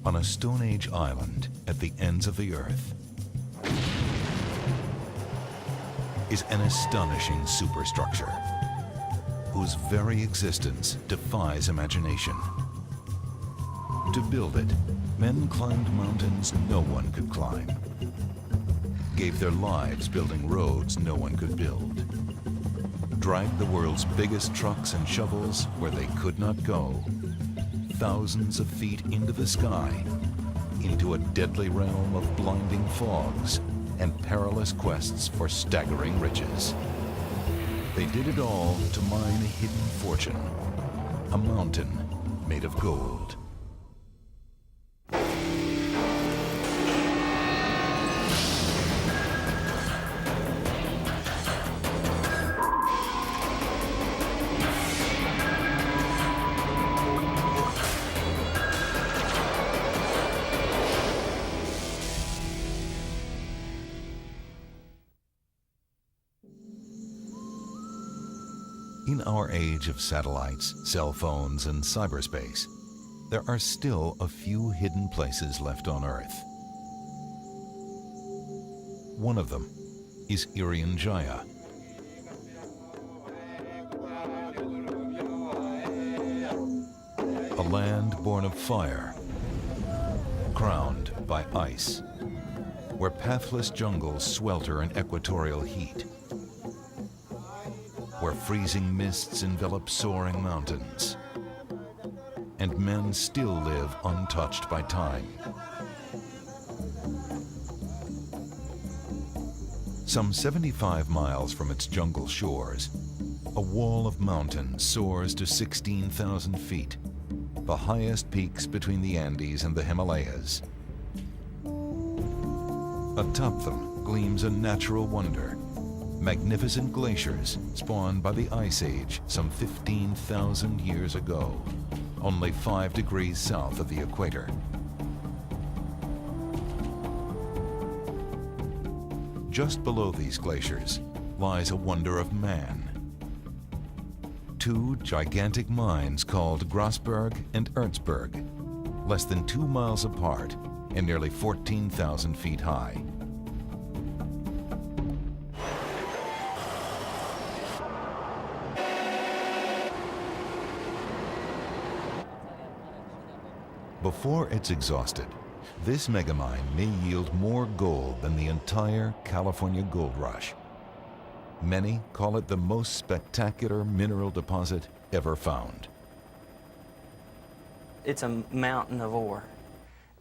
On a Stone Age island at the ends of the Earth is an astonishing superstructure whose very existence defies imagination. To build it, men climbed mountains no one could climb, gave their lives building roads no one could build, dragged the world's biggest trucks and shovels where they could not go, thousands of feet into the sky, into a deadly realm of blinding fogs and perilous quests for staggering riches. They did it all to mine a hidden fortune, a mountain made of gold. In our age of satellites, cell phones, and cyberspace, there are still a few hidden places left on Earth. One of them is Irian Jaya. A land born of fire, crowned by ice, where pathless jungles swelter in equatorial heat, where freezing mists envelop soaring mountains, and men still live untouched by time. Some 75 miles from its jungle shores, a wall of mountains soars to 16,000 feet, the highest peaks between the Andes and the Himalayas. Atop them gleams a natural wonder, magnificent glaciers spawned by the Ice Age some 15,000 years ago, only 5 degrees south of the equator. Just below these glaciers lies a wonder of man. 2 gigantic mines called GRASBERG and Erzberg, less than 2 miles apart and nearly 14,000 feet high. Before it's exhausted, this megamine may yield more gold than the entire California gold rush. Many call it the most spectacular mineral deposit ever found. It's a mountain of ore,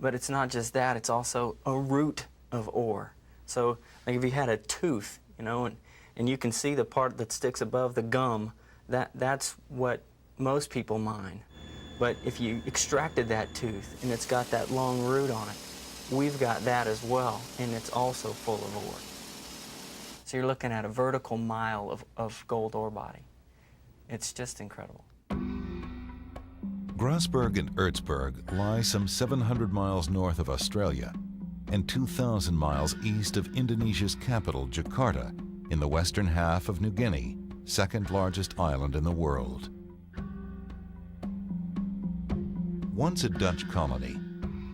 but it's not just that, it's also a root of ore. So like if you had a tooth, you know, and you can see the part that sticks above the gum, that's what most people mine. But if you extracted that tooth and it's got that long root on it, we've got that as well, and it's also full of ore. So you're looking at a vertical mile of gold ore body. It's just incredible. Grasberg and Erzberg lie some 700 miles north of Australia and 2,000 miles east of Indonesia's capital, Jakarta, in the western half of New Guinea, second largest island in the world. Once a Dutch colony,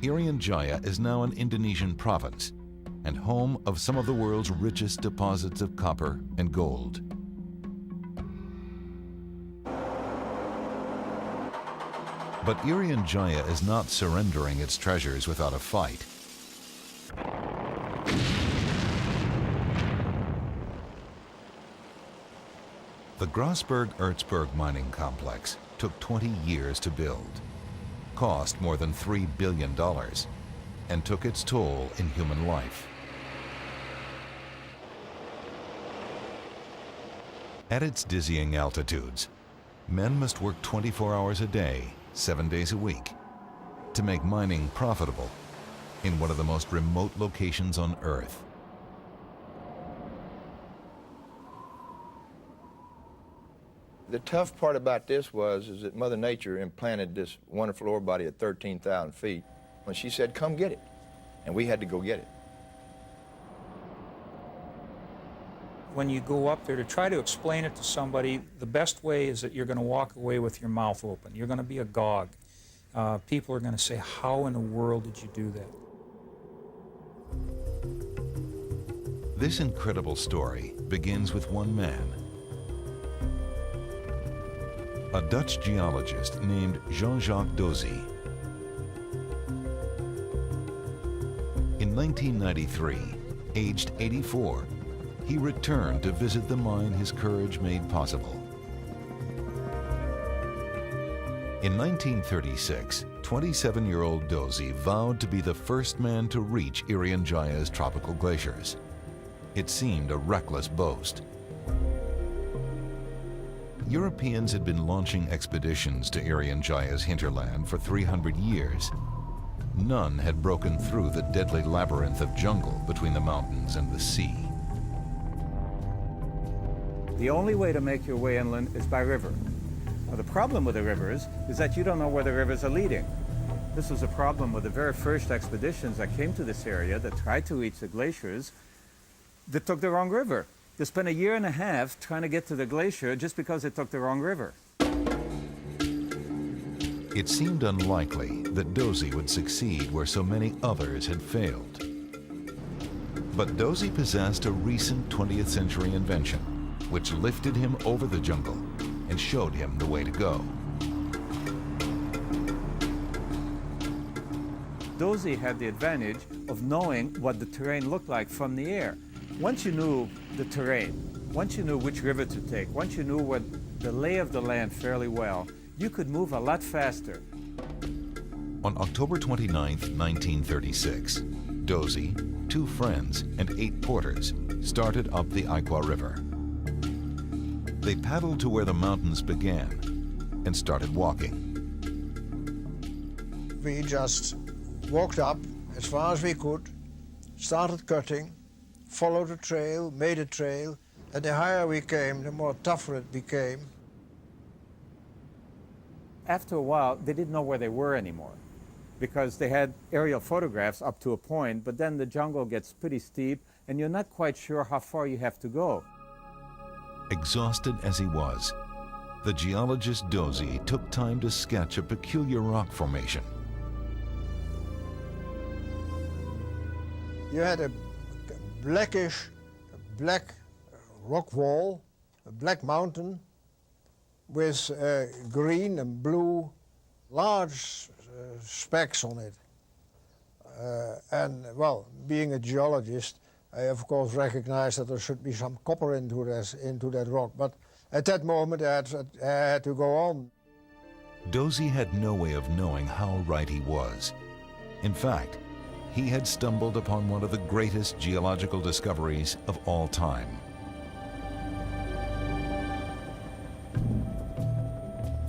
Irian Jaya is now an Indonesian province and home of some of the world's richest deposits of copper and gold. But Irian Jaya is not surrendering its treasures without a fight. The Grasberg-Erzberg mining complex took 20 years to build, cost more than $3 billion, and took its toll in human life. At its dizzying altitudes, men must work 24 hours a day, 7 days a week, to make mining profitable in one of the most remote locations on Earth. The tough part about this is that Mother Nature implanted this wonderful ore body at 13,000 feet. When she said, come get it, and we had to go get it. When you go up there to try to explain it to somebody, the best way is that you're going to walk away with your mouth open. You're going to be agog. people are going to say, how in the world did you do that? This incredible story begins with one man, a Dutch geologist named Jean-Jacques DOZY. In 1993, aged 84, he returned to visit the mine his courage made possible. In 1936, 27-year-old DOZY vowed to be the first man to reach Irian-Jaya's tropical glaciers. It seemed a reckless boast. Europeans had been launching expeditions to Irian-Jaya's hinterland for 300 years. None had broken through the deadly labyrinth of jungle between the mountains and the sea. The only way to make your way inland is by river. Now, the problem with the rivers is that you don't know where the rivers are leading. This was a problem with the very first expeditions that came to this area that tried to reach the glaciers that took the wrong river. They spent a year and a half trying to get to the glacier just because they took the wrong river. It seemed unlikely that DOZY would succeed where so many others had failed. But DOZY possessed a recent 20th century invention, which lifted him over the jungle and showed him the way to go. DOZY had the advantage of knowing what the terrain looked like from the air. Once you knew the terrain, once you knew which river to take, once you knew what the lay of the land fairly well, you could move a lot faster. On October 29, 1936, DOZY, 2 friends, and 8 porters started up the Iqua River. They paddled to where the mountains began and started walking. We just walked up as far as we could, started cutting, followed a trail, made a trail, and the higher we came, the more tougher it became. After a while, they didn't know where they were anymore because they had aerial photographs up to a point, but then the jungle gets pretty steep and you're not quite sure how far you have to go. Exhausted as he was, the geologist DOZY took time to sketch a peculiar rock formation. You had a black rock wall, a black mountain with green and blue large specks on it. And well, being a geologist, I of course recognized that there should be some copper into that rock, but at that moment I had to go on. DOZY had no way of knowing how right he was. In fact, he had stumbled upon one of the greatest geological discoveries of all time.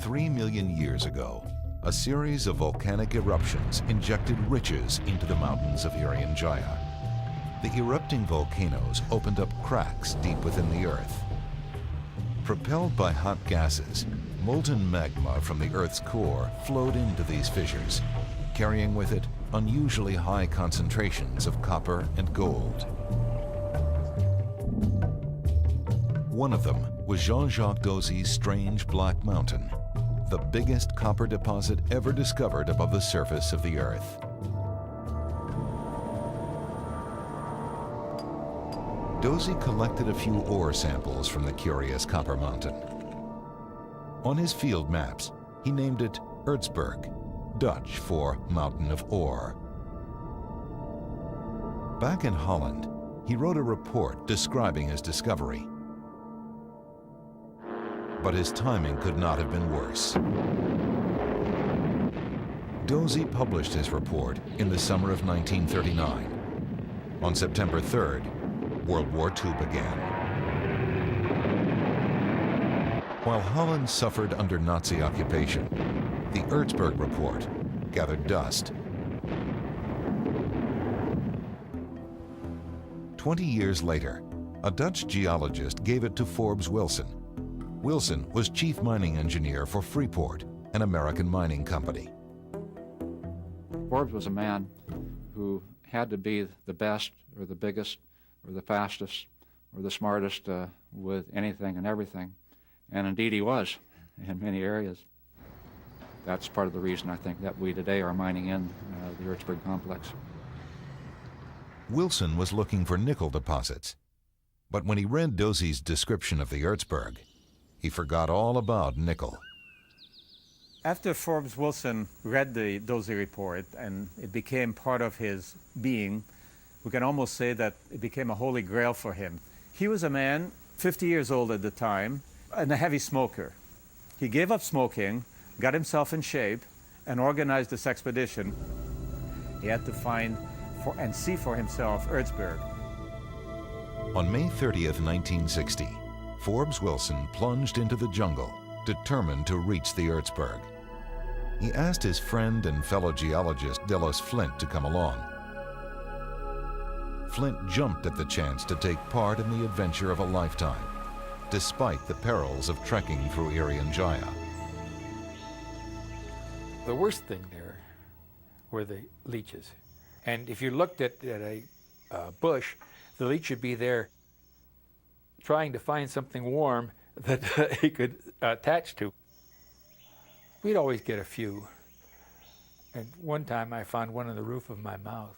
3 million years ago, a series of volcanic eruptions injected riches into the mountains of Irian-Jaya. The erupting volcanoes opened up cracks deep within the earth. Propelled by hot gases, molten magma from the Earth's core flowed into these fissures, carrying with it unusually high concentrations of copper and gold. One of them was Jean-Jacques DOZY's strange black mountain, the biggest copper deposit ever discovered above the surface of the Earth. DOZY collected a few ore samples from the curious copper mountain. On his field maps, he named it Erzberg, Dutch for Mountain of Ore. Back in Holland, he wrote a report describing his discovery. But his timing could not have been worse. DOZY published his report in the summer of 1939. On September 3rd, World War II began. While Holland suffered under Nazi occupation, the Erzberg report gathered dust. 20 years later, a Dutch geologist gave it to Forbes Wilson. Wilson was chief mining engineer for Freeport, an American mining company. Forbes was a man who had to be the best or the biggest or the fastest or the smartest with anything and everything. And indeed he was in many areas. That's part of the reason I think that we today are mining in the Erzberg complex. Wilson was looking for nickel deposits, but when he read DOZY's description of the Erzberg, he forgot all about nickel. After Forbes Wilson read the DOZY report and it became part of his being, we can almost say that it became a holy grail for him. He was a man 50 years old at the time and a heavy smoker. He gave up smoking, got himself in shape, and organized this expedition. He had to find and see for himself Erzberg. On May 30th, 1960, Forbes Wilson plunged into the jungle, determined to reach the Erzberg. He asked his friend and fellow geologist DELOS FLINT to come along. Flint jumped at the chance to take part in the adventure of a lifetime, despite the perils of trekking through Irian Jaya. The worst thing there were the leeches. And if you looked at a bush, the leech would be there trying to find something warm that he could attach to. We'd always get a few. And one time I found one on the roof of my mouth.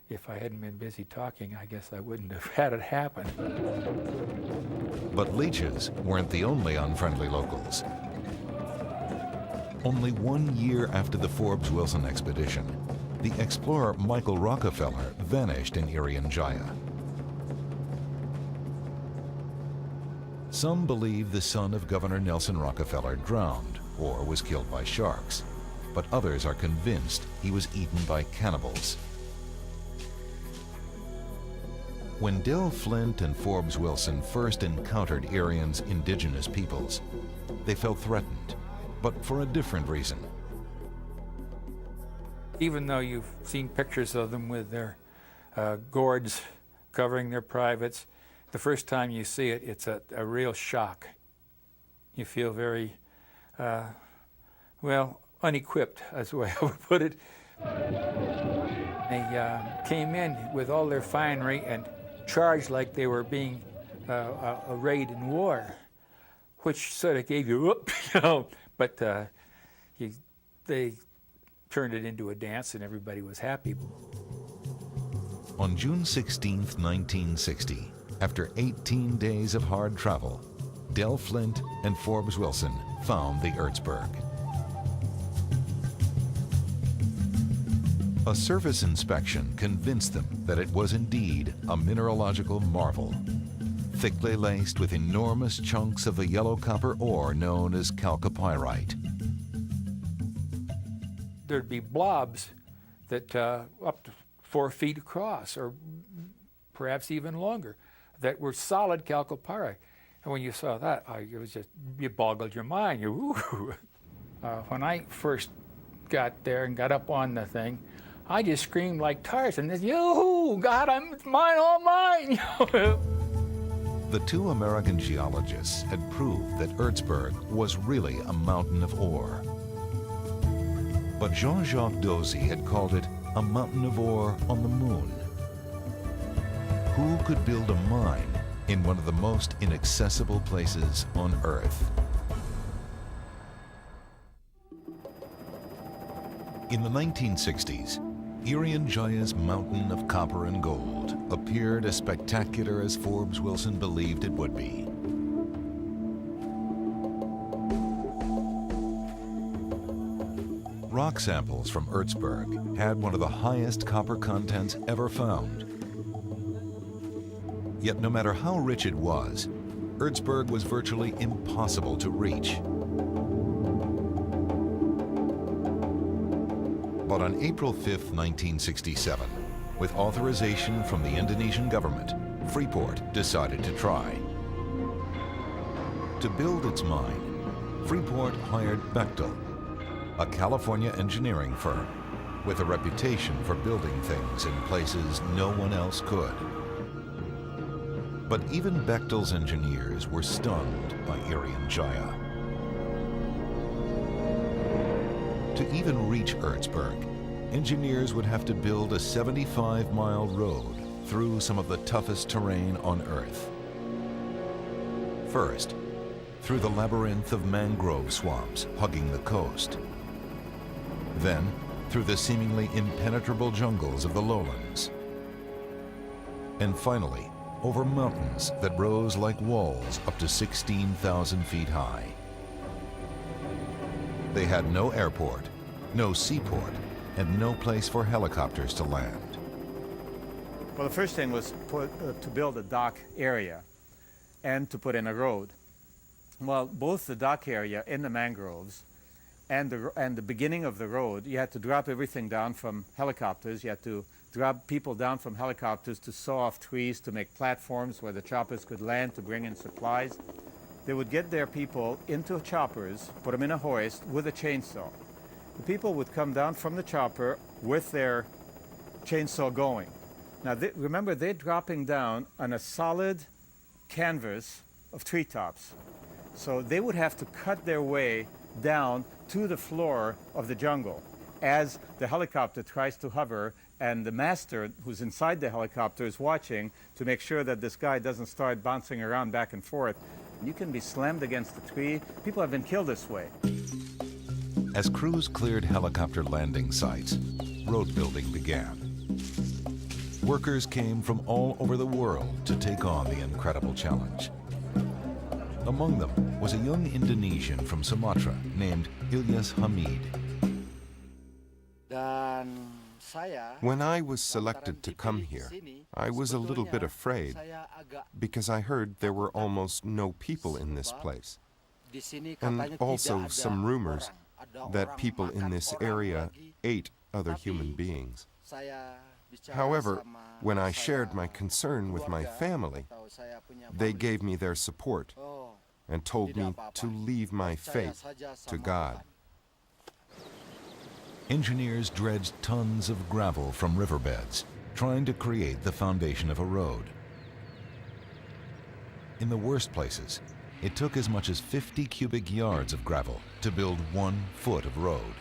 If I hadn't been busy talking, I guess I wouldn't have had it happen. But leeches weren't the only unfriendly locals. Only 1 year after the Forbes Wilson expedition, the explorer Michael Rockefeller vanished in Irian Jaya. Some believe the son of Governor Nelson Rockefeller drowned or was killed by sharks, but others are convinced he was eaten by cannibals. When Del Flint and Forbes Wilson first encountered Irian's indigenous peoples, they felt threatened, but for a different reason. Even though you've seen pictures of them with their gourds covering their privates, the first time you see it, it's a real shock. You feel very, well, unequipped, that's the way I would put it. They came in with all their finery and charged like they were being arrayed in war, which sort of gave you, whoop, you know, but they turned it into a dance and everybody was happy. On June 16th, 1960, after 18 days of hard travel, Del Flint and Forbes Wilson found the Erzberg. A surface inspection convinced them that it was indeed a mineralogical marvel, thickly laced with enormous chunks of the yellow copper ore known as chalcopyrite. There'd be blobs that up to 4 feet across, or perhaps even longer, that were solid chalcopyrite. And when you saw that, it was just, you boggled your mind. When I first got there and got up on the thing, I just screamed like Tarzan, "Yoo-hoo, God, it's mine, all mine!" The two American geologists had proved that Erzberg was really a mountain of ore. But Jean-Jacques DOZY had called it a mountain of ore on the moon. Who could build a mine in one of the most inaccessible places on Earth? In the 1960s, Irian Jaya's mountain of copper and gold appeared as spectacular as Forbes Wilson believed it would be. Rock samples from Erzberg had one of the highest copper contents ever found. Yet no matter how rich it was, Erzberg was virtually impossible to reach. But on April 5th, 1967, with authorization from the Indonesian government, Freeport decided to try. To build its mine, Freeport hired Bechtel, a California engineering firm with a reputation for building things in places no one else could. But even Bechtel's engineers were stunned by Irian Jaya. To even reach Erzberg, engineers would have to build a 75-mile road through some of the toughest terrain on Earth. First, through the labyrinth of mangrove swamps hugging the coast. Then, through the seemingly impenetrable jungles of the lowlands. And finally, over mountains that rose like walls up to 16,000 feet high. They had no airport, no seaport, and no place for helicopters to land. Well, the first thing was to build a dock area and to put in a road. Well, both the dock area in the mangroves and the beginning of the road, you had to drop everything down from helicopters. You had to drop people down from helicopters to saw off trees to make platforms where the choppers could land to bring in supplies. They would get their people into choppers, put them in a hoist with a chainsaw. The people would come down from the chopper with their chainsaw going. Now, remember, they're dropping down on a solid canvas of treetops. So they would have to cut their way down to the floor of the jungle as the helicopter tries to hover, and the master who's inside the helicopter is watching to make sure that this guy doesn't start bouncing around back and forth. You can be slammed against a tree. People have been killed this way. As crews cleared helicopter landing sites, road building began. Workers came from all over the world to take on the incredible challenge. Among them was a young Indonesian from Sumatra named ILYAS HAMID. When I was selected to come here, I was a little bit afraid because I heard there were almost no people in this place, and also some rumors that people in this area ate other human beings. However, when I shared my concern with my family, they gave me their support and told me to leave my fate to God. Engineers dredged tons of gravel from riverbeds, trying to create the foundation of a road. In the worst places, it took as much as 50 cubic yards of gravel to build 1 foot of road.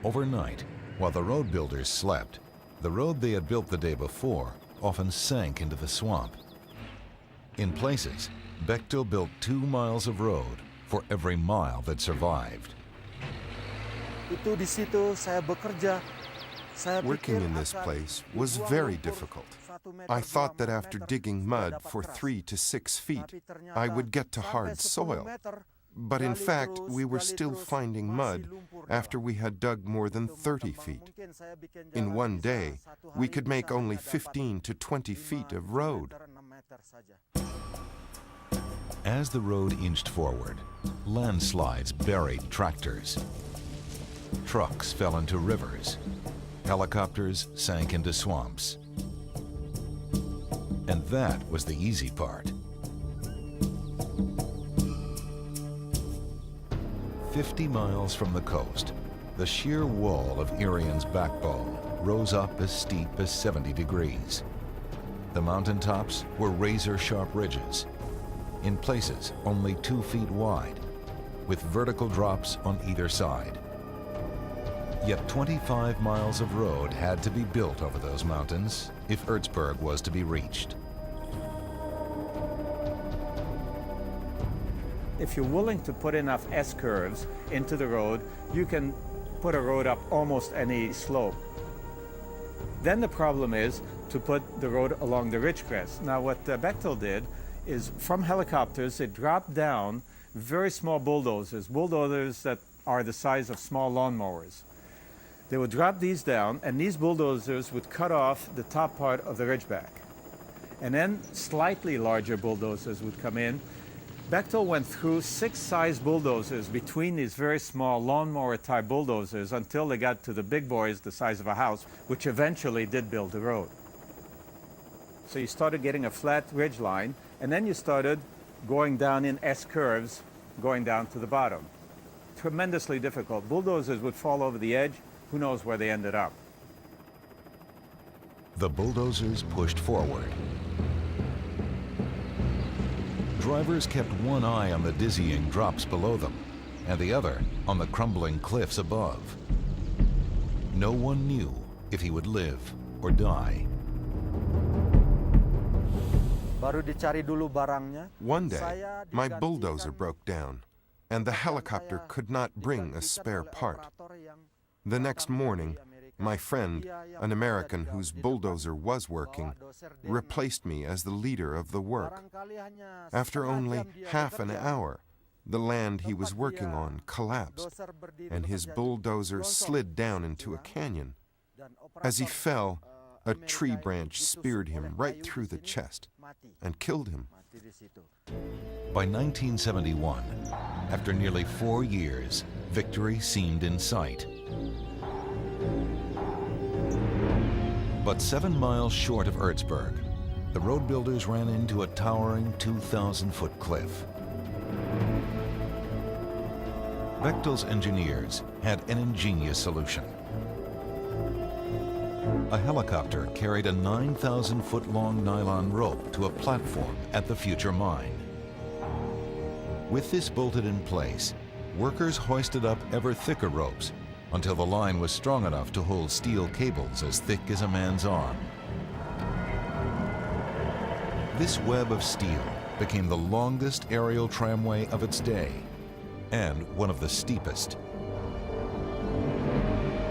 Overnight, while the road builders slept, the road they had built the day before often sank into the swamp. In places, Bechtel built 2 miles of road for every mile that survived. Working in this place was very difficult. I thought that after digging mud for 3 to 6 feet, I would get to hard soil. But in fact, we were still finding mud after we had dug more than 30 feet. In one day, we could make only 15 to 20 feet of road. As the road inched forward, landslides buried tractors. Trucks fell into rivers. Helicopters sank into swamps. And that was the easy part. 50 miles from the coast, the sheer wall of Irian's backbone rose up as steep as 70 degrees. The mountaintops were razor-sharp ridges, in places only 2 feet wide, with vertical drops on either side. Yet 25 miles of road had to be built over those mountains if Erzberg was to be reached. If you're willing to put enough S-curves into the road, you can put a road up almost any slope. Then the problem is to put the road along the ridgecrest. Now what Bechtel did is from helicopters, they dropped down very small bulldozers that are the size of small lawnmowers. They would drop these down, and these bulldozers would cut off the top part of the ridgeback. And then slightly larger bulldozers would come in. Bechtel went through 6 size bulldozers between these very small lawnmower-type bulldozers until they got to the big boys the size of a house, which eventually did build the road. So you started getting a flat ridge line, and then you started going down in S-curves, going down to the bottom. Tremendously difficult. Bulldozers would fall over the edge. Who knows where they ended up? The bulldozers pushed forward. Drivers kept one eye on the dizzying drops below them, and the other on the crumbling cliffs above. No one knew if he would live or die. One day, my bulldozer broke down, and the helicopter could not bring a spare part. The next morning, my friend, an American whose bulldozer was working, replaced me as the leader of the work. After only half an hour, the land he was working on collapsed, and his bulldozer slid down into a canyon. As he fell, a tree branch speared him right through the chest and killed him. By 1971, after nearly 4 years, victory seemed in sight. But 7 miles short of Erzberg, the road builders ran into a towering 2,000-foot cliff. Bechtel's engineers had an ingenious solution. A helicopter carried a 9,000-foot-long nylon rope to a platform at the future mine. With this bolted in place, workers hoisted up ever thicker ropes until the line was strong enough to hold steel cables as thick as a man's arm. This web of steel became the longest aerial tramway of its day and one of the steepest.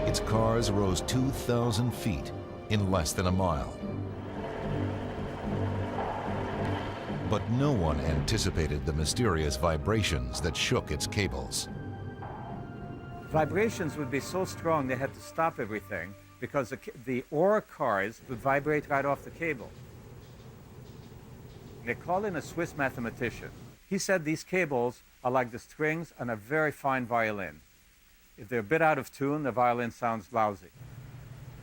Its cars rose 2,000 feet in less than a mile. But no one anticipated the mysterious vibrations that shook its cables. Vibrations would be so strong they had to stop everything because the ore cars would vibrate right off the cable. They called in a Swiss mathematician. He said these cables are like the strings on a very fine violin. If they're a bit out of tune, the violin sounds lousy.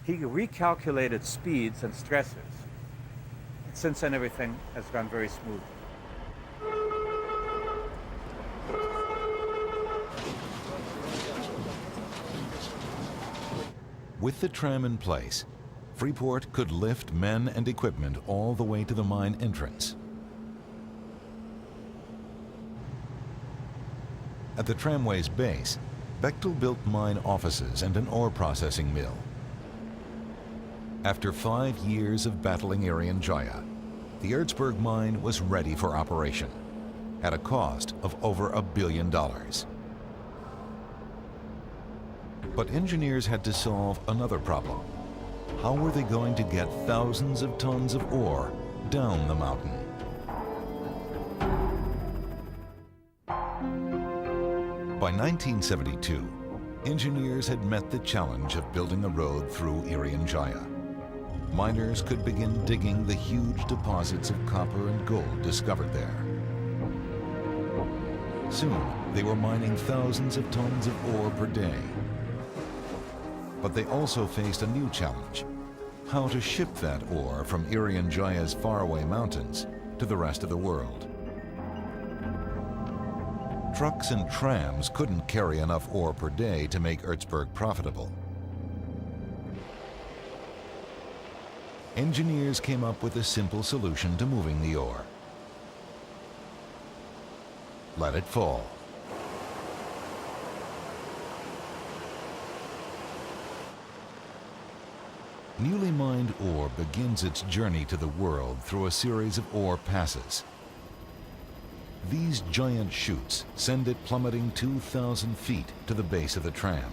He recalculated speeds and stresses. Since then, everything has gone very smooth. With the tram in place, Freeport could lift men and equipment all the way to the mine entrance. At the tramway's base, Bechtel built mine offices and an ore processing mill. After 5 years of battling Irian-Jaya, the Erzberg mine was ready for operation at a cost of over $1 billion. But engineers had to solve another problem. How were they going to get thousands of tons of ore down the mountain? By 1972, engineers had met the challenge of building a road through Irian-Jaya. Miners could begin digging the huge deposits of copper and gold discovered there. Soon, they were mining thousands of tons of ore per day. But they also faced a new challenge: how to ship that ore from Irian-Jaya's faraway mountains to the rest of the world. Trucks and trams couldn't carry enough ore per day to make Erzberg profitable. Engineers came up with a simple solution to moving the ore. Let it fall. Newly mined ore begins its journey to the world through a series of ore passes. These giant chutes send it plummeting 2,000 feet to the base of the tram.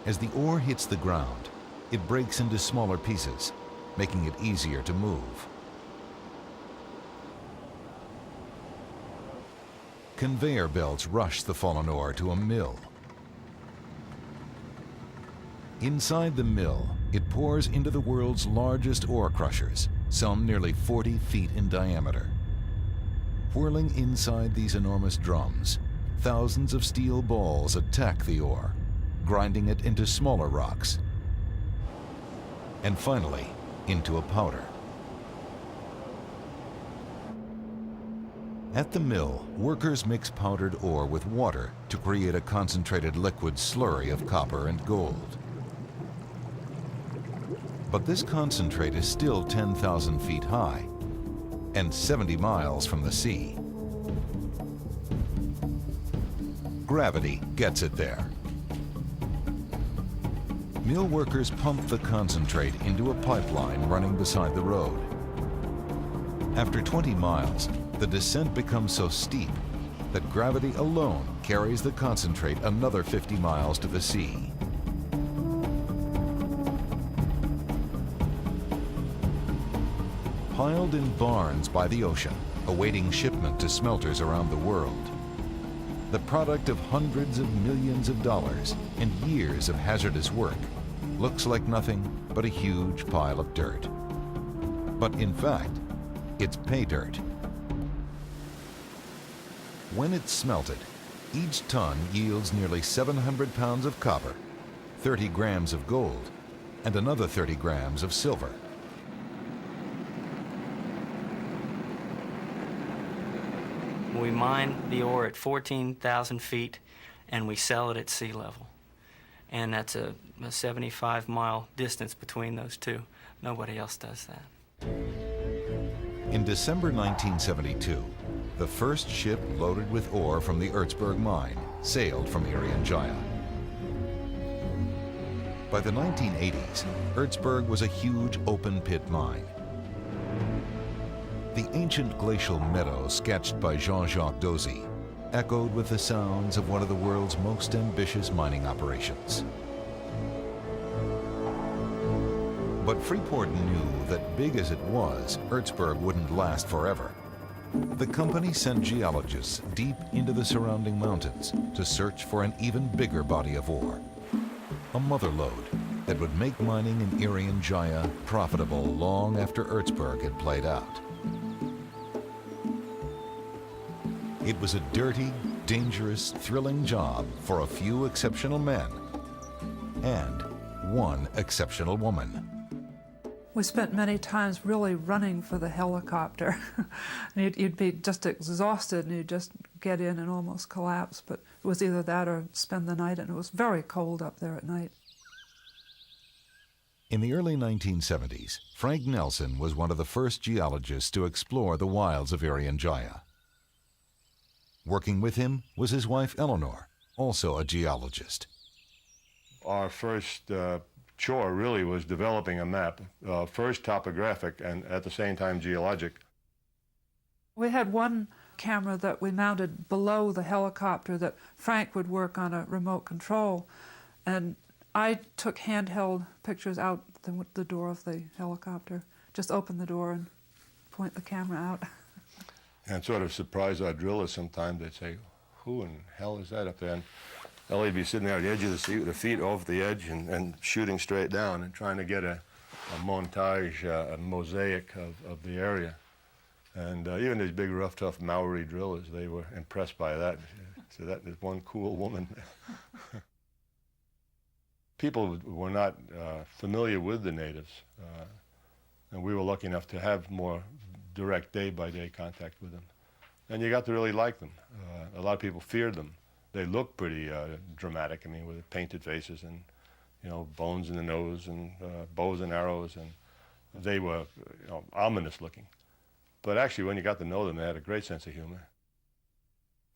As the ore hits the ground, it breaks into smaller pieces, making it easier to move. Conveyor belts rush the fallen ore to a mill. Inside the mill, it pours into the world's largest ore crushers, some nearly 40 feet in diameter. Whirling inside these enormous drums, thousands of steel balls attack the ore, grinding it into smaller rocks, and finally into a powder. At the mill, workers mix powdered ore with water to create a concentrated liquid slurry of copper and gold. But this concentrate is still 10,000 feet high and 70 miles from the sea. Gravity gets it there. Mill workers pump the concentrate into a pipeline running beside the road. After 20 miles, the descent becomes so steep that gravity alone carries the concentrate another 50 miles to the sea. Piled in barns by the ocean, awaiting shipment to smelters around the world. The product of hundreds of millions of dollars and years of hazardous work looks like nothing but a huge pile of dirt. But in fact, it's pay dirt. When it's smelted, each ton yields nearly 700 pounds of copper, 30 grams of gold, and another 30 grams of silver. We mine the ore at 14,000 feet and we sell it at sea level. And that's a 75-mile distance between those two. Nobody else does that. In December 1972, the first ship loaded with ore from the Ertsberg mine sailed from Irian-Jaya. By the 1980s, Ertsberg was a huge open-pit mine. The ancient glacial meadow sketched by Jean-Jacques DOZY echoed with the sounds of one of the world's most ambitious mining operations. But Freeport knew that big as it was, Ertsberg wouldn't last forever. The company sent geologists deep into the surrounding mountains to search for an even bigger body of ore, a mother lode that would make mining in Irian-Jaya profitable long after Ertsberg had played out. It was a dirty, dangerous, thrilling job for a few exceptional men and one exceptional woman. We spent many times really running for the helicopter. You'd be just exhausted and you'd just get in and almost collapse, but it was either that or spend the night, and it was very cold up there at night. In the early 1970s, Frank Nelson was one of the first geologists to explore the wilds of Irian-Jaya. Working with him was his wife Eleanor, also a geologist. Our first chore really was developing a map, first topographic and at the same time geologic. We had one camera that we mounted below the helicopter that Frank would work on a remote control, and I took handheld pictures out the door of the helicopter. Just open the door and point the camera out. And sort of surprise our drillers sometimes. They'd say, who in hell is that up there? And Ellie'd be sitting there at the edge of the seat with her feet off the edge and shooting straight down and trying to get a montage, a mosaic of the area. And even these big, rough, tough Maori drillers, they were impressed by that. So that is one cool woman. People were not familiar with the natives, and we were lucky enough to have more direct day-by-day contact with them. And you got to really like them. A lot of people feared them. They looked pretty dramatic, I mean, with painted faces and, you know, bones in the nose and bows and arrows, and they were, you know, ominous looking. But actually, when you got to know them, they had a great sense of humor.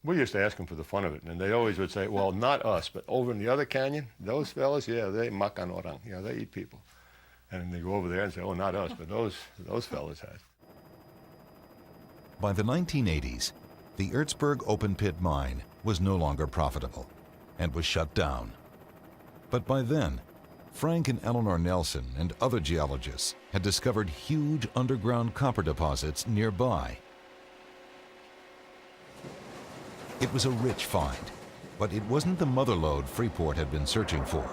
We used to ask them for the fun of it, and they always would say, well, not us, but over in the other canyon, those fellas, yeah, they makan orang, you know, they eat people. And they go over there and say, oh, not us, but those fellas had. By the 1980s, the Ertsberg open-pit mine was no longer profitable and was shut down. But by then, Frank and Eleanor Nelson and other geologists had discovered huge underground copper deposits nearby. It was a rich find, but it wasn't the mother lode Freeport had been searching for.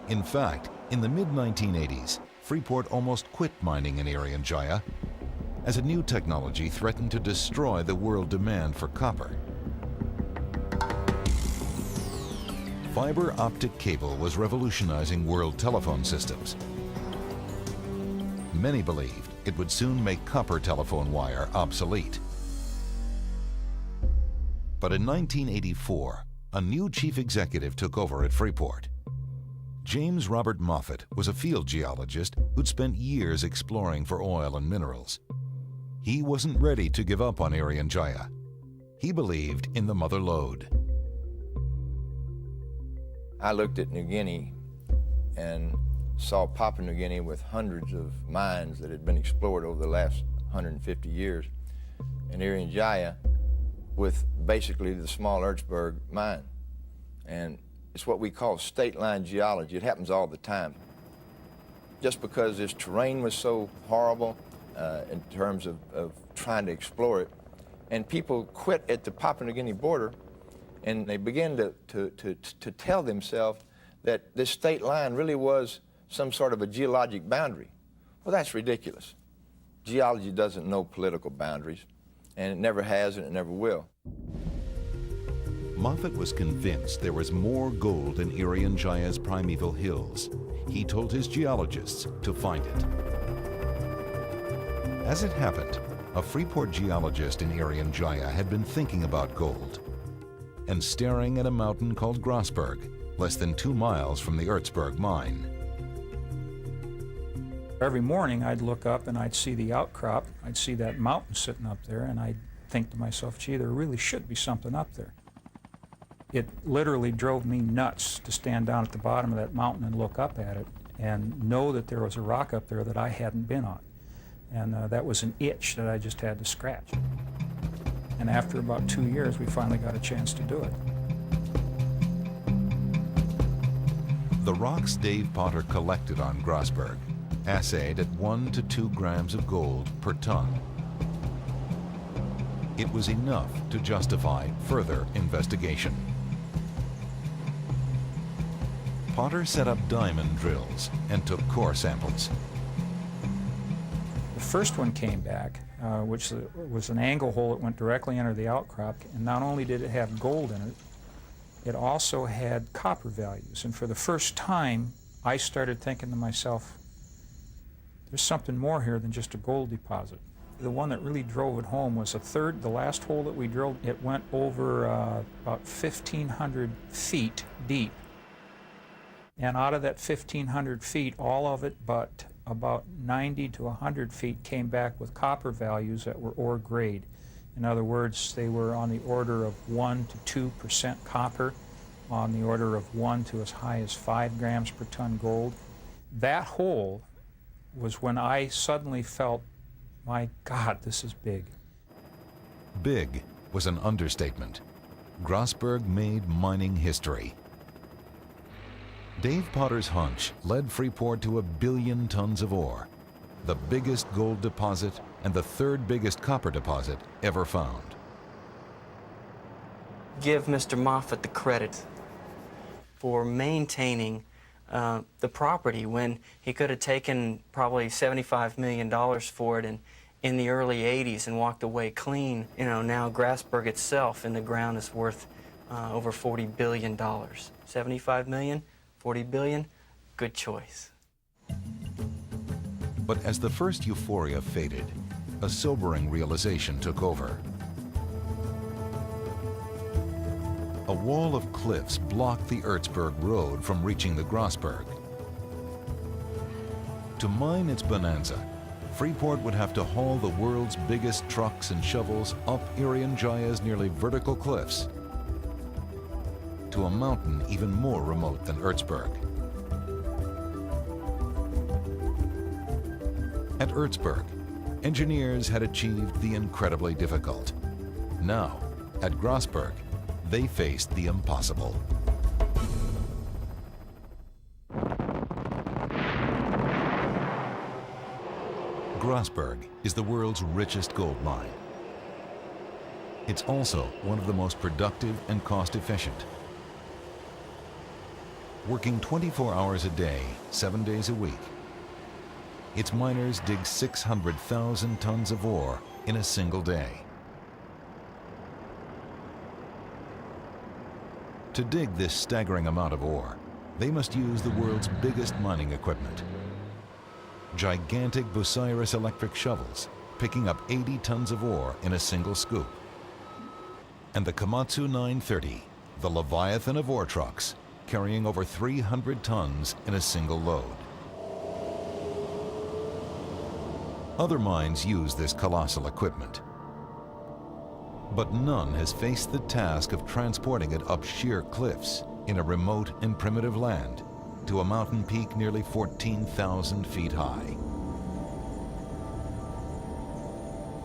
In fact, in the mid-1980s, Freeport almost quit mining in Irian-Jaya as a new technology threatened to destroy the world demand for copper. Fiber optic cable was revolutionizing world telephone systems. Many believed it would soon make copper telephone wire obsolete. But in 1984, a new chief executive took over at Freeport. James Robert Moffat was a field geologist who'd spent years exploring for oil and minerals. He wasn't ready to give up on Irian-Jaya. He believed in the mother lode. I looked at New Guinea and saw Papua New Guinea with hundreds of mines that had been explored over the last 150 years, and Irian Jaya with basically the small Ertsberg mine. And it's what we call state line geology. It happens all the time. Just because this terrain was so horrible in terms of trying to explore it, and people quit at the Papua New Guinea border, and they began to tell themselves that this state line really was some sort of a geologic boundary. Well, that's ridiculous. Geology doesn't know political boundaries, and it never has and it never will. Moffat was convinced there was more gold in Irian Jaya's primeval hills. He told his geologists to find it. As it happened, a Freeport geologist in Irian Jaya had been thinking about gold and staring at a mountain called GRASBERG, less than 2 miles from the Ertsberg mine. Every morning I'd look up and I'd see the outcrop, I'd see that mountain sitting up there, and I'd think to myself, gee, there really should be something up there. It literally drove me nuts to stand down at the bottom of that mountain and look up at it and know that there was a rock up there that I hadn't been on. And that was an itch that I just had to scratch. And after about 2 years, we finally got a chance to do it. The rocks Dave Potter collected on GRASBERG assayed at 1 to 2 grams of gold per ton. It was enough to justify further investigation. Potter set up diamond drills and took core samples. The first one came back, which was an angle hole that went directly under the outcrop, and not only did it have gold in it, it also had copper values. And for the first time, I started thinking to myself, there's something more here than just a gold deposit. The one that really drove it home was the last hole that we drilled. It went over about 1,500 feet deep. And out of that 1,500 feet, all of it but about 90 to 100 feet came back with copper values that were ore grade. In other words, they were on the order of 1 to 2% copper, on the order of 1 to as high as 5 grams per ton gold. That hole was when I suddenly felt, my God, this is big. Big was an understatement. GRASBERG made mining history. Dave Potter's hunch led Freeport to 1 billion tons of ore, the biggest gold deposit and the 3rd biggest copper deposit ever found. Give Mr. Moffat the credit for maintaining the property when he could have taken probably $75 million for it in the early 80s and walked away clean. You know, now GRASBERG itself in the ground is worth over $40 billion. 75 million, 40 billion, good choice. But as the first euphoria faded, a sobering realization took over. A wall of cliffs blocked the Ertsberg road from reaching the GRASBERG. To mine its bonanza, Freeport would have to haul the world's biggest trucks and shovels up Irian Jaya's nearly vertical cliffs to a mountain even more remote than Ertsberg. At Ertsberg, engineers had achieved the incredibly difficult. Now, at GRASBERG, they faced the impossible. GRASBERG is the world's richest gold mine. It's also one of the most productive and cost-efficient. Working 24 hours a day, 7 days a week, its miners dig 600,000 tons of ore in a single day. To dig this staggering amount of ore, they must use the world's biggest mining equipment. Gigantic Bucyrus electric shovels, picking up 80 tons of ore in a single scoop. And the Komatsu 930, the Leviathan of ore trucks, carrying over 300 tons in a single load. Other mines use this colossal equipment, but none has faced the task of transporting it up sheer cliffs in a remote and primitive land to a mountain peak nearly 14,000 feet high.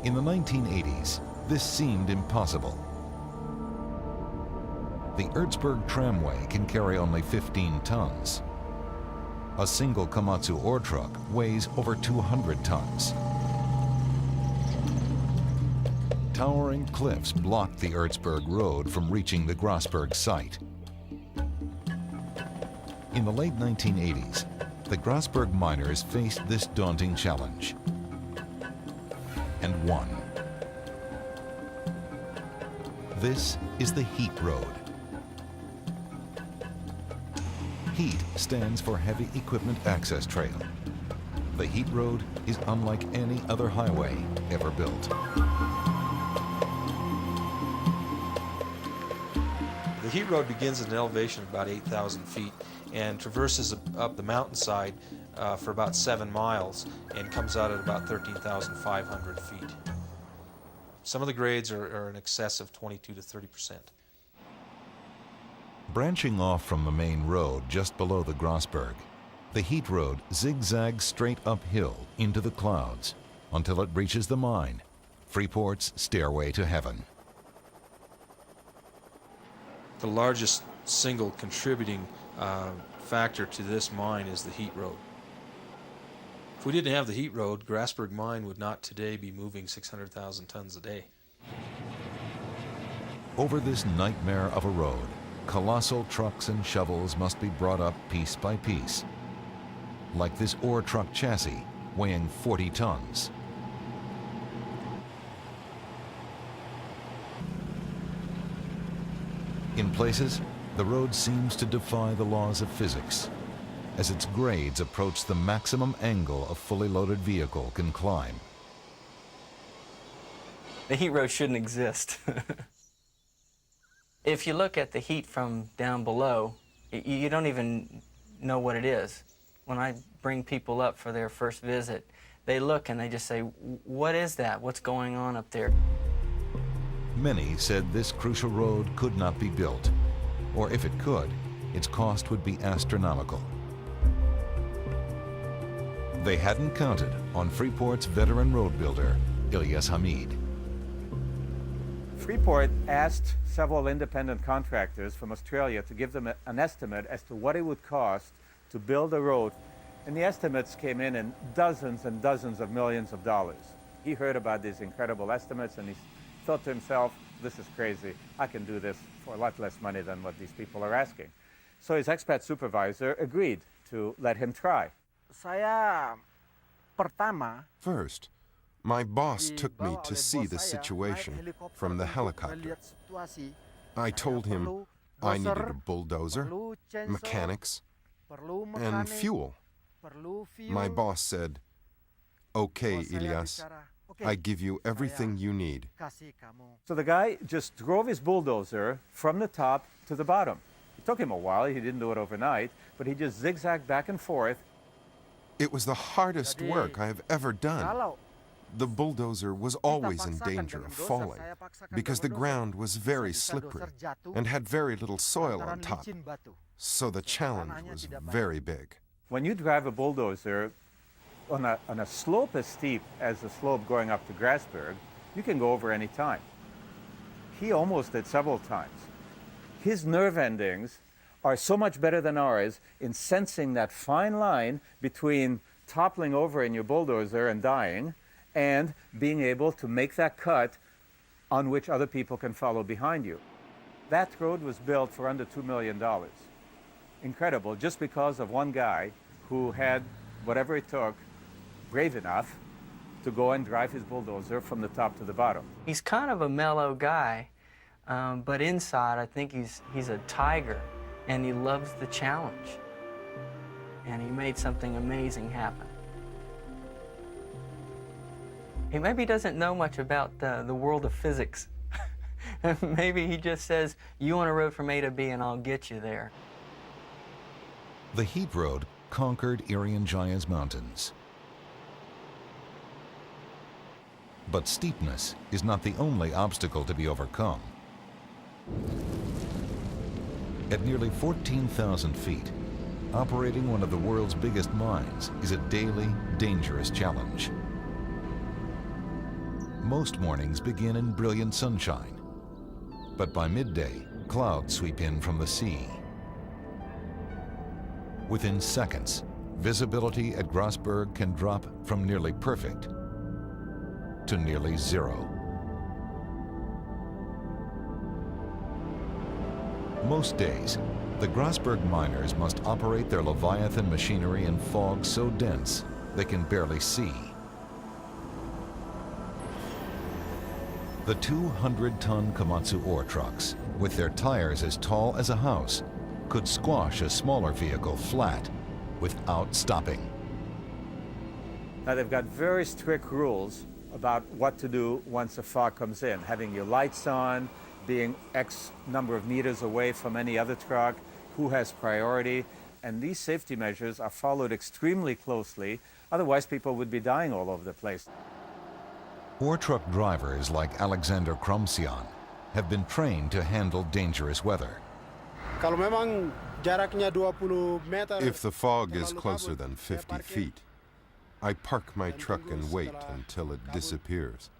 In the 1980s, this seemed impossible. The Ertsberg tramway can carry only 15 tons. A single Komatsu ore truck weighs over 200 tons. Towering cliffs blocked the Ertsberg road from reaching the GRASBERG site. In the late 1980s, the GRASBERG miners faced this daunting challenge and won. This is the H.E.A.T road. H.E.A.T stands for Heavy Equipment Access Trail. The H.E.A.T road is unlike any other highway ever built. The H.E.A.T road begins at an elevation of about 8,000 feet and traverses up the mountainside for about 7 miles and comes out at about 13,500 feet. Some of the grades are in excess of 22 to 30%. Branching off from the main road just below the GRASBERG, the H.E.A.T road zigzags straight uphill into the clouds until it reaches the mine, Freeport's stairway to heaven. The largest single contributing factor to this mine is the H.E.A.T road. If we didn't have the H.E.A.T road, GRASBERG mine would not today be moving 600,000 tons a day. Over this nightmare of a road, colossal trucks and shovels must be brought up piece by piece, like this ore truck chassis weighing 40 tons. In places, the road seems to defy the laws of physics, as its grades approach the maximum angle a fully loaded vehicle can climb. The H.E.A.T road shouldn't exist. If you look at the H.E.A.T from down below, you don't even know what it is. When I bring people up for their first visit, they look and they just say, "What is that? What's going on up there?" Many said this crucial road could not be built, or if it could, its cost would be astronomical. They hadn't counted on Freeport's veteran road builder, ILYAS HAMID. Freeport asked several independent contractors from Australia to give them an estimate as to what it would cost to build a road, and the estimates came in dozens and dozens of millions of dollars. He heard about these incredible estimates and he thought to himself, "This is crazy. I can do this for a lot less money than what these people are asking." So his expat supervisor agreed to let him try. First, my boss took me to see the situation from the helicopter. I told him I needed a bulldozer, mechanics, and fuel. My boss said, "Okay, ILYAS, I give you everything you need." So the guy just drove his bulldozer from the top to the bottom. It took him a while. He didn't do it overnight, but he just zigzagged back and forth. It was the hardest work I have ever done. The bulldozer was always in danger of falling because the ground was very slippery and had very little soil on top, so the challenge was very big. When you drive a bulldozer on a slope as steep as the slope going up to GRASBERG, you can go over any time. He almost did several times. His nerve endings are so much better than ours in sensing that fine line between toppling over in your bulldozer and dying and being able to make that cut on which other people can follow behind you. That road was built for under $2 million. Incredible, just because of one guy who had whatever it took, brave enough, to go and drive his bulldozer from the top to the bottom. He's kind of a mellow guy, but inside I think he's a tiger, and he loves the challenge. And he made something amazing happen. He maybe doesn't know much about the world of physics. Maybe he just says, "You want a road from A to B and I'll get you there." The H.E.A.T road conquered Irian Mountains. But steepness is not the only obstacle to be overcome. At nearly 14,000 feet, operating one of the world's biggest mines is a daily, dangerous challenge. Most mornings begin in brilliant sunshine, but by midday, clouds sweep in from the sea. Within seconds, visibility at GRASBERG can drop from nearly perfect to nearly zero. Most days, the GRASBERG miners must operate their Leviathan machinery in fog so dense they can barely see. The 200-ton Komatsu ore trucks, with their tires as tall as a house, could squash a smaller vehicle flat without stopping. Now they've got very strict rules about what to do once the fog comes in, having your lights on, being X number of meters away from any other truck, who has priority, and these safety measures are followed extremely closely, otherwise people would be dying all over the place. Ore truck drivers like Alexander KROMSIAN have been trained to handle dangerous weather. If the fog is closer than 50 feet, I park my truck and wait until it disappears.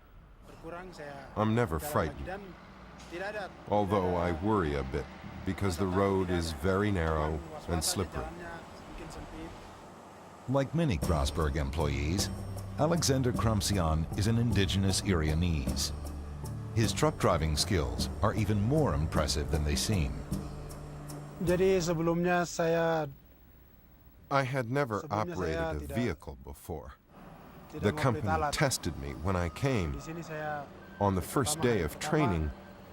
I'm never frightened, although I worry a bit because the road is very narrow and slippery. Like many GRASBERG employees, Alexander KROMSIAN is an indigenous ELEANOR. His truck driving skills are even more impressive than they seem. I had never operated a vehicle before. The company tested me when I came. On the first day of training,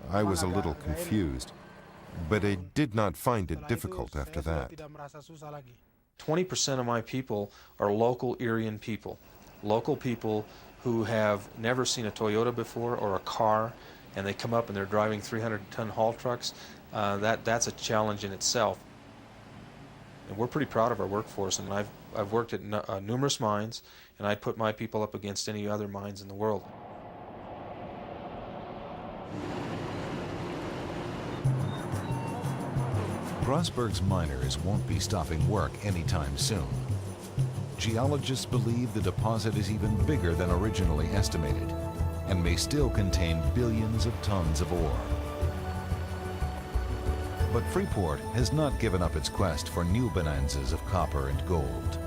I was a little confused, but I did not find it difficult after that. 20% of my people are local Irian people who have never seen a Toyota before or a car, and they come up and they're driving 300-ton haul trucks. That's a challenge in itself. And we're pretty proud of our workforce. I mean, I've worked at numerous mines, and I'd put my people up against any other mines in the world. GRASBERG's miners won't be stopping work anytime soon. Geologists believe the deposit is even bigger than originally estimated and may still contain billions of tons of ore. But Freeport has not given up its quest for new bonanzas of copper and gold.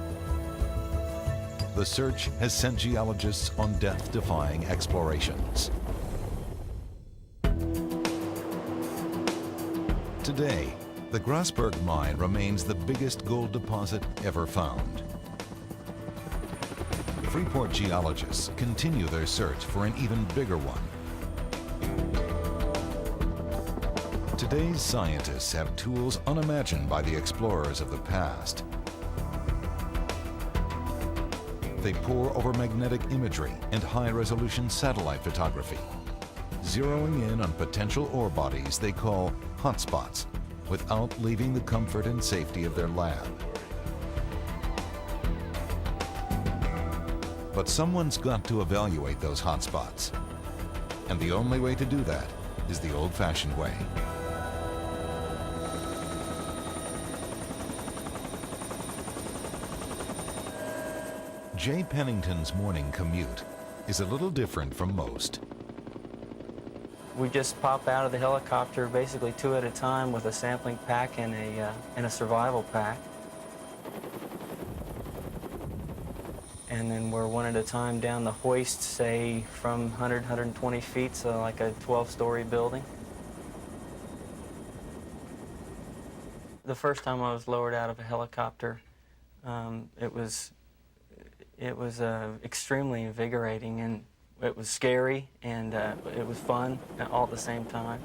The search has sent geologists on death-defying explorations. Today, the GRASBERG mine remains the biggest gold deposit ever found. Freeport geologists continue their search for an even bigger one. Today's scientists have tools unimagined by the explorers of the past. They pore over magnetic imagery and high-resolution satellite photography, zeroing in on potential ore bodies they call hotspots without leaving the comfort and safety of their lab. But someone's got to evaluate those hotspots. And the only way to do that is the old-fashioned way. Jay Pennington's morning commute is a little different from most. We just pop out of the helicopter basically 2 at a time with a sampling pack and a survival pack. And then we're 1 at a time down the hoist, say from 100, 120 feet, so like a 12-story building. The first time I was lowered out of a helicopter, it was extremely invigorating, and it was scary, and it was fun all at the same time.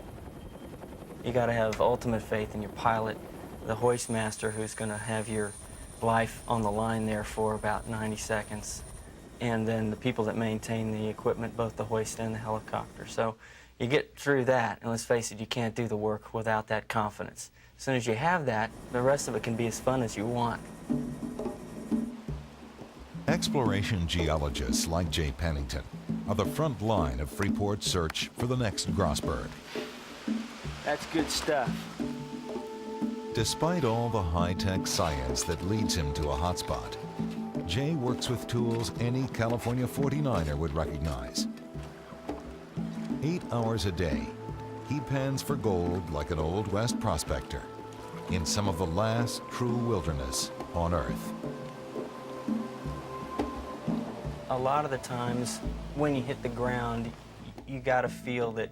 You got to have ultimate faith in your pilot, the hoist master, who's going to have your life on the line there for about 90 seconds, and then the people that maintain the equipment, both the hoist and the helicopter. So you get through that, and let's face it, you can't do the work without that confidence. As soon as you have that, the rest of it can be as fun as you want. Exploration geologists like Jay Pennington are the front line of Freeport's search for the next GRASBERG. That's good stuff. Despite all the high-tech science that leads him to a hotspot, Jay works with tools any California 49er would recognize. 8 hours a day, he pans for gold like an Old West prospector in some of the last true wilderness on Earth. A lot of the times when you hit the ground, you gotta feel that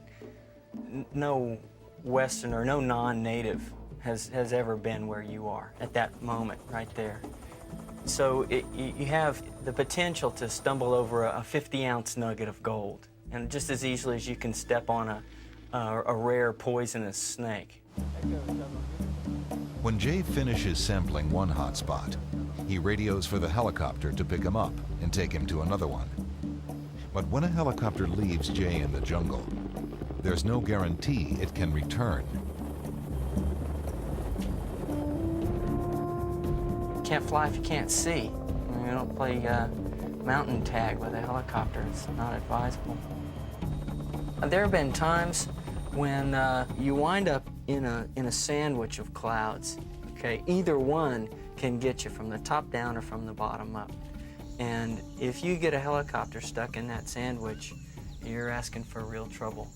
no Westerner, no non-native has ever been where you are at that moment right there. So you have the potential to stumble over a 50-ounce nugget of gold, and just as easily as you can step on a rare poisonous snake. When Jay finishes sampling one hotspot, he radios for the helicopter to pick him up and take him to another one. But when a helicopter leaves Jay in the jungle, there's no guarantee it can return. You can't fly if you can't see. I mean, you don't play mountain tag with a helicopter. It's not advisable. There have been times when you wind up in a sandwich of clouds. Okay, either one can get you from the top down or from the bottom up. And if you get a helicopter stuck in that sandwich, you're asking for real trouble.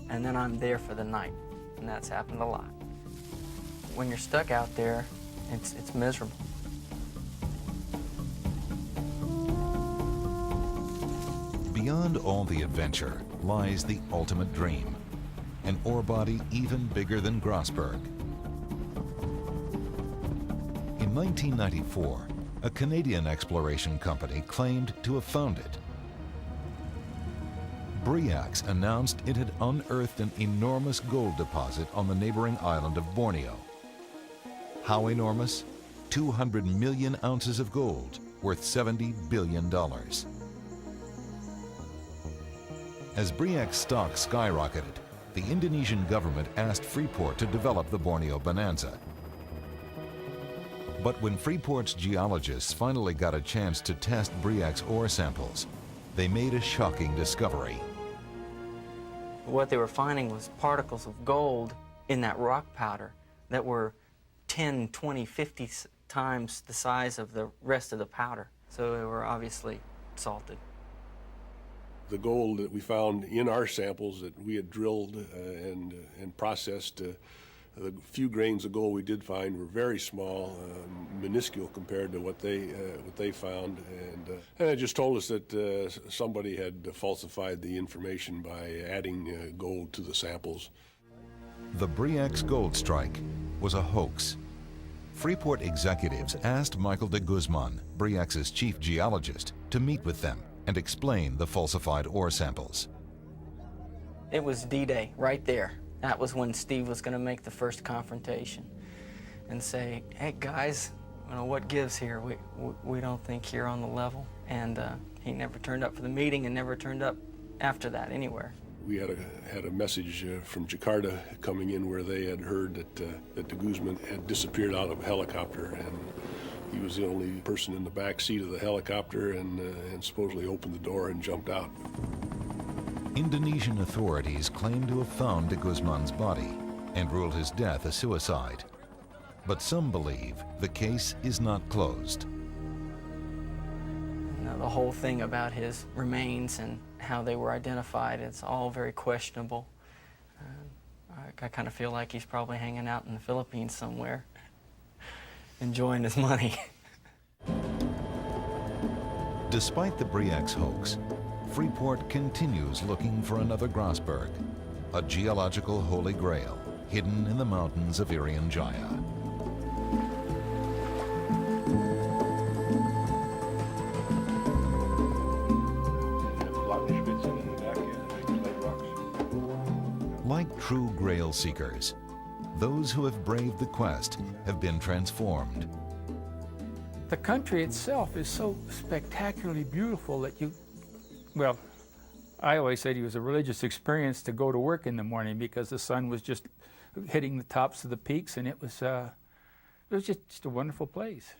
And then I'm there for the night, and that's happened a lot. When you're stuck out there, it's miserable. Beyond all the adventure lies the ultimate dream, an ore body even bigger than Grasberg. In 1994, a Canadian exploration company claimed to have found it. BRIAX announced it had unearthed an enormous gold deposit on the neighboring island of Borneo. How enormous? 200 million ounces of gold, worth $70 billion. As BRIAX stock skyrocketed, the Indonesian government asked Freeport to develop the Borneo Bonanza. But when Freeport's geologists finally got a chance to test BRIAX ore samples, they made a shocking discovery. What they were finding was particles of gold in that rock powder that were 10, 20, 50 times the size of the rest of the powder. So they were obviously salted. The gold that we found in our samples that we had drilled and processed, the few grains of gold we did find were very small, minuscule compared to what they found, and it just told us that somebody had falsified the information by adding gold to the samples. The BRIAX gold strike was a hoax. Freeport executives asked Michael de Guzman, BRIAX's chief geologist, to meet with them and explain the falsified ore samples. It was D-Day right there. That was when Steve was going to make the first confrontation and say, hey guys, you know, what gives here? We don't think you're on the level. And he never turned up for the meeting and never turned up after that anywhere. We had a message from Jakarta coming in where they had heard that de Guzman had disappeared out of a helicopter, and he was the only person in the back seat of the helicopter and supposedly opened the door and jumped out. Indonesian authorities claim to have found de Guzman's body and ruled his death a suicide. But some believe the case is not closed. You know, the whole thing about his remains and how they were identified, it's all very questionable. I kind of feel like he's probably hanging out in the Philippines somewhere, enjoying his money. Despite the BRIAX hoax, Freeport continues looking for another Grasberg, a geological holy grail hidden in the mountains of Irian Jaya. Like true grail seekers, those who have braved the quest have been transformed. The country itself is so spectacularly beautiful that well, I always said it was a religious experience to go to work in the morning because the sun was just hitting the tops of the peaks, and it was just a wonderful place.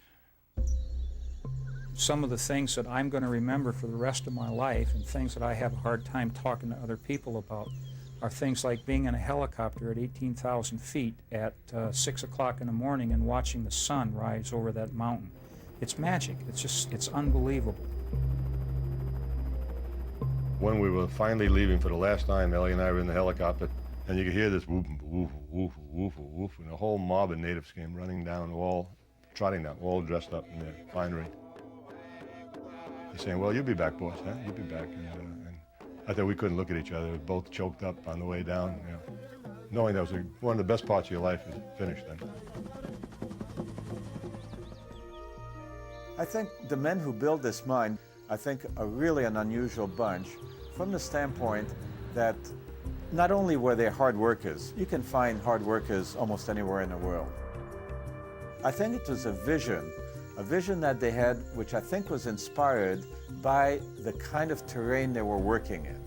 Some of the things that I'm going to remember for the rest of my life, and things that I have a hard time talking to other people about, are things like being in a helicopter at 18,000 feet at 6 o'clock in the morning and watching the sun rise over that mountain. It's magic. It's unbelievable. When we were finally leaving for the last time, Ellie and I were in the helicopter, and you could hear this whoop, woof, woof, woof, woof, and a whole mob of natives came running down, trotting down, all dressed up in their finery. They're saying, "Well, you'll be back, boss, huh? You'll be back." And I thought we couldn't look at each other. We were both choked up on the way down, you know, knowing that was one of the best parts of your life is finished then. I think the men who built this mine, I think, are really an unusual bunch from the standpoint that not only were they hard workers, you can find hard workers almost anywhere in the world. I think it was a vision that they had, which I think was inspired by the kind of terrain they were working in.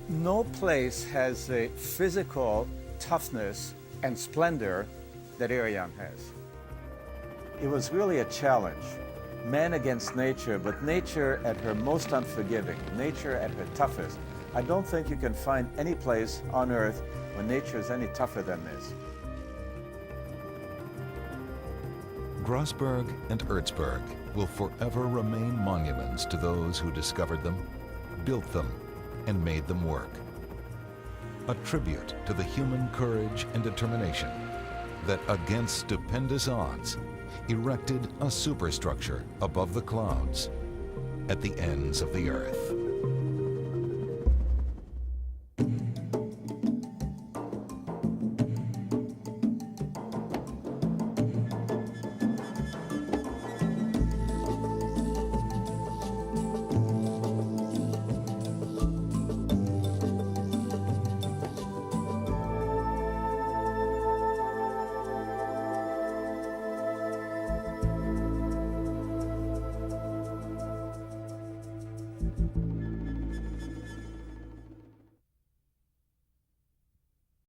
No place has a physical toughness and splendor that Irian has. It was really a challenge. Man against nature, but nature at her most unforgiving, nature at her toughest. I don't think you can find any place on Earth where nature is any tougher than this. Grasberg and Erzberg will forever remain monuments to those who discovered them, built them, and made them work. A tribute to the human courage and determination that, against stupendous odds, erected a superstructure above the clouds at the ends of the earth.